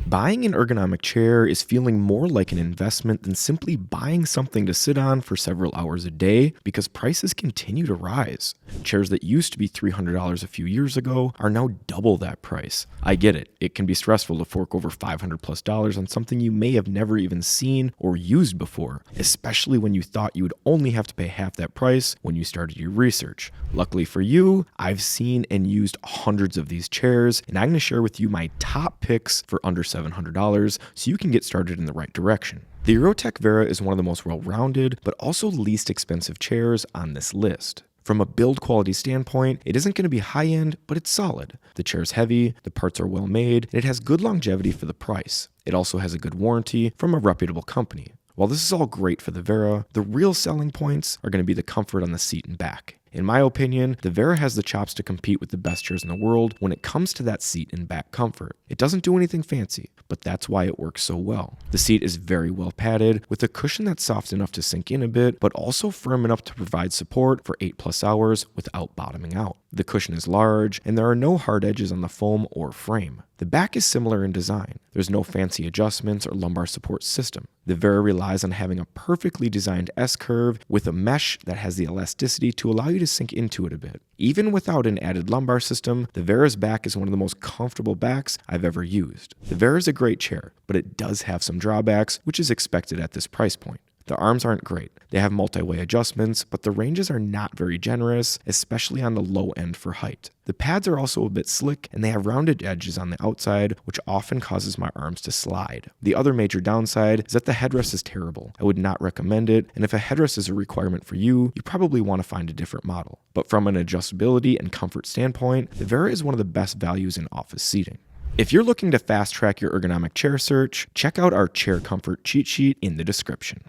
Buying an ergonomic chair is feeling more like an investment than simply buying something to sit on for several hours a day because prices continue to rise. Chairs that used to be $300 a few years ago are now double that price. I get it. It can be stressful to fork over $500+ on something you may have never even seen or used before, especially when you thought you would only have to pay half that price when you started your research. Luckily for you, I've seen and used hundreds of these chairs, and I'm going to share with you my top picks for under $700 so you can get started in the right direction. The Eurotech Vera is one of the most well-rounded, but also least expensive chairs on this list. From a build quality standpoint, it isn't going to be high-end, but it's solid. The chair's heavy, the parts are well made, and it has good longevity for the price. It also has a good warranty from a reputable company. While this is all great for the Vera, the real selling points are going to be the comfort on the seat and back. In my opinion, the Vera has the chops to compete with the best chairs in the world when it comes to that seat and back comfort. It doesn't do anything fancy, but that's why it works so well. The seat is very well padded, with a cushion that's soft enough to sink in a bit, but also firm enough to provide support for 8+ hours without bottoming out. The cushion is large, and there are no hard edges on the foam or frame. The back is similar in design. There's no fancy adjustments or lumbar support system. The Vera relies on having a perfectly designed S-curve with a mesh that has the elasticity to allow you to sink into it a bit. Even without an added lumbar system, the Vera's back is one of the most comfortable backs I've ever used. The Vera is a great chair, but it does have some drawbacks, which is expected at this price point. The arms aren't great. They have multi-way adjustments, but the ranges are not very generous, especially on the low end for height. The pads are also a bit slick, and they have rounded edges on the outside, which often causes my arms to slide. The other major downside is that the headrest is terrible. I would not recommend it, and if a headrest is a requirement for you, you probably want to find a different model. But from an adjustability and comfort standpoint, the Vera is one of the best values in office seating. If you're looking to fast-track your ergonomic chair search, check out our chair comfort cheat sheet in the description.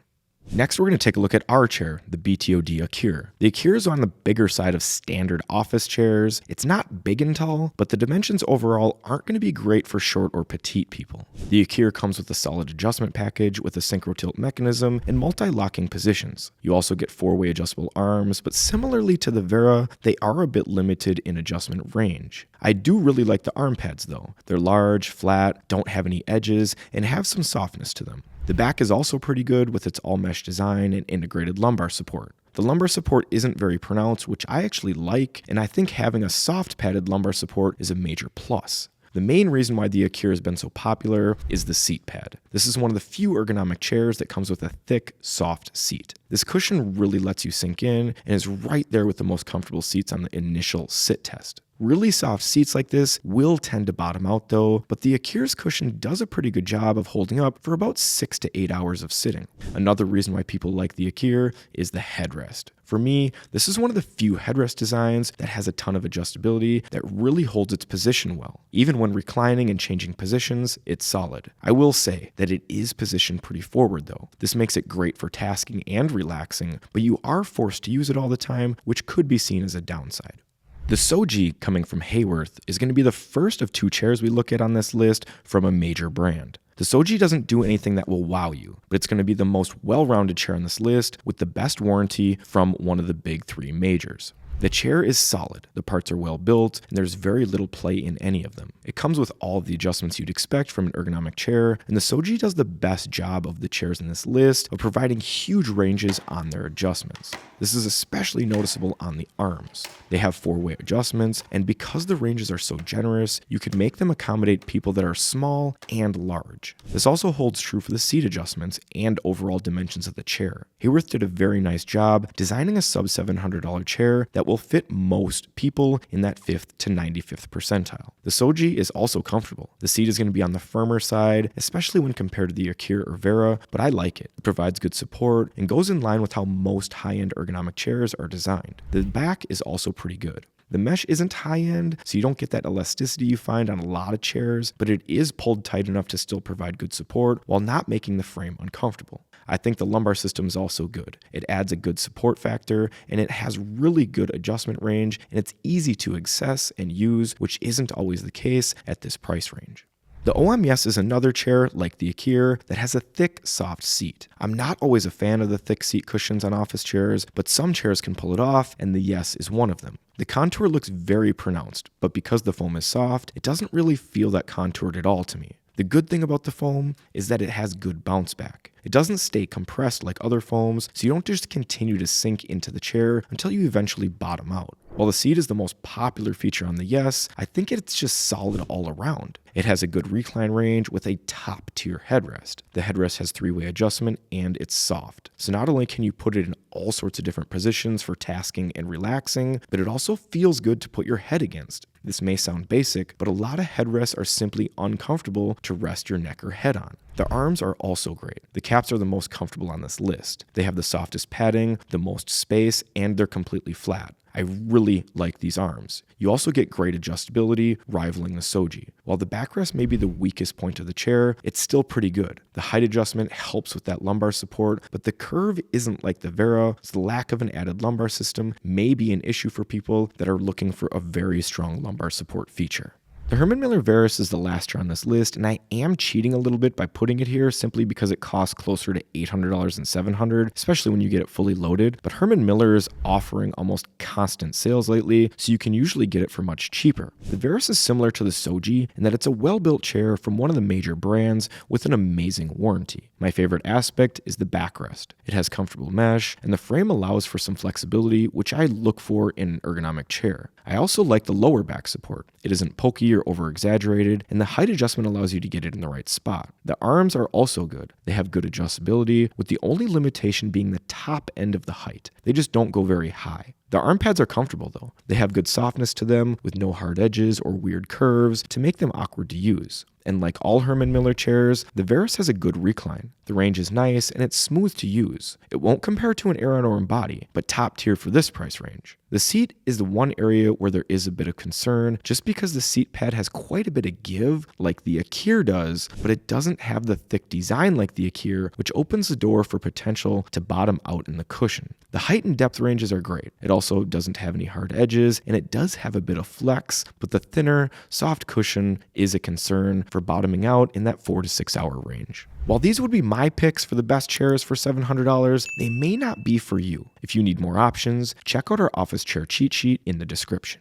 Next, we're going to take a look at our chair, the BTOD Akir. The Akir is on the bigger side of standard office chairs. It's not big and tall, but the dimensions overall aren't going to be great for short or petite people. The Akir comes with a solid adjustment package with a synchro tilt mechanism and multi-locking positions. You also get 4-way adjustable arms, but similarly to the Vera, they are a bit limited in adjustment range. I do really like the arm pads though. They're large, flat, don't have any edges, and have some softness to them. The back is also pretty good with its all-mesh design and integrated lumbar support. The lumbar support isn't very pronounced, which I actually like, and I think having a soft padded lumbar support is a major plus. The main reason why the Akir has been so popular is the seat pad. This is one of the few ergonomic chairs that comes with a thick, soft seat. This cushion really lets you sink in and is right there with the most comfortable seats on the initial sit test. Really soft seats like this will tend to bottom out though, but the Akir's cushion does a pretty good job of holding up for about 6 to 8 hours of sitting. Another reason why people like the Akir is the headrest. For me, this is one of the few headrest designs that has a ton of adjustability that really holds its position well. Even when reclining and changing positions, it's solid. I will say that it is positioned pretty forward though. This makes it great for tasking and relaxing, but you are forced to use it all the time, which could be seen as a downside. The Soji, coming from Haworth, is going to be the first of 2 chairs we look at on this list from a major brand. The Soji doesn't do anything that will wow you, but it's going to be the most well-rounded chair on this list with the best warranty from one of the big 3 majors. The chair is solid, the parts are well built, and there's very little play in any of them. It comes with all of the adjustments you'd expect from an ergonomic chair, and the Soji does the best job of the chairs in this list of providing huge ranges on their adjustments. This is especially noticeable on the arms. They have 4-way adjustments, and because the ranges are so generous, you can make them accommodate people that are small and large. This also holds true for the seat adjustments and overall dimensions of the chair. Haworth did a very nice job designing a sub $700 chair that will fit most people in that 5th to 95th percentile. The Soji is also comfortable. The seat is going to be on the firmer side, especially when compared to the Akir or Vera, but I like it. It provides good support and goes in line with how most high-end ergonomic chairs are designed. The back is also pretty good. The mesh isn't high-end, so you don't get that elasticity you find on a lot of chairs, but it is pulled tight enough to still provide good support while not making the frame uncomfortable. I think the lumbar system is also good. It adds a good support factor, and it has really good adjustment range, and it's easy to access and use, which isn't always the case at this price range. The OMS is another chair, like the Akir, that has a thick, soft seat. I'm not always a fan of the thick seat cushions on office chairs, but some chairs can pull it off, and the Yes is one of them. The contour looks very pronounced, but because the foam is soft, it doesn't really feel that contoured at all to me. The good thing about the foam is that it has good bounce back. It doesn't stay compressed like other foams, so you don't just continue to sink into the chair until you eventually bottom out. While the seat is the most popular feature on the Yes, I think it's just solid all around. It has a good recline range with a top-tier headrest. The headrest has three-way adjustment and it's soft. So not only can you put it in all sorts of different positions for tasking and relaxing, but it also feels good to put your head against. This may sound basic, but a lot of headrests are simply uncomfortable to rest your neck or head on. The arms are also great. The caps are the most comfortable on this list. They have the softest padding, the most space, and they're completely flat. I really like these arms. You also get great adjustability, rivaling the Soji. While the backrest may be the weakest point of the chair, it's still pretty good. The height adjustment helps with that lumbar support, but the curve isn't like the Vera, so the lack of an added lumbar system may be an issue for people that are looking for a very strong lumbar support feature. The Herman Miller Verus is the last chair on this list, and I am cheating a little bit by putting it here simply because it costs closer to $800 than $700, especially when you get it fully loaded. But Herman Miller is offering almost constant sales lately, so you can usually get it for much cheaper. The Verus is similar to the Soji in that it's a well-built chair from one of the major brands with an amazing warranty. My favorite aspect is the backrest. It has comfortable mesh, and the frame allows for some flexibility, which I look for in an ergonomic chair. I also like the lower back support. It isn't pokey or over-exaggerated, and the height adjustment allows you to get it in the right spot. The arms are also good. They have good adjustability, with the only limitation being the top end of the height. They just don't go very high. The arm pads are comfortable though. They have good softness to them with no hard edges or weird curves to make them awkward to use. And like all Herman Miller chairs, the Verus has a good recline. The range is nice and it's smooth to use. It won't compare to an Aeron or Embody, but top tier for this price range. The seat is the one area where there is a bit of concern just because the seat pad has quite a bit of give like the Akir does, but it doesn't have the thick design like the Akir, which opens the door for potential to bottom out in the cushion. The height and depth ranges are great. It also doesn't have any hard edges, and it does have a bit of flex, but the thinner, soft cushion is a concern for bottoming out in that 4 to 6 hour range. While these would be my picks for the best chairs for $700, they may not be for you. If you need more options, check out our office chair cheat sheet in the description.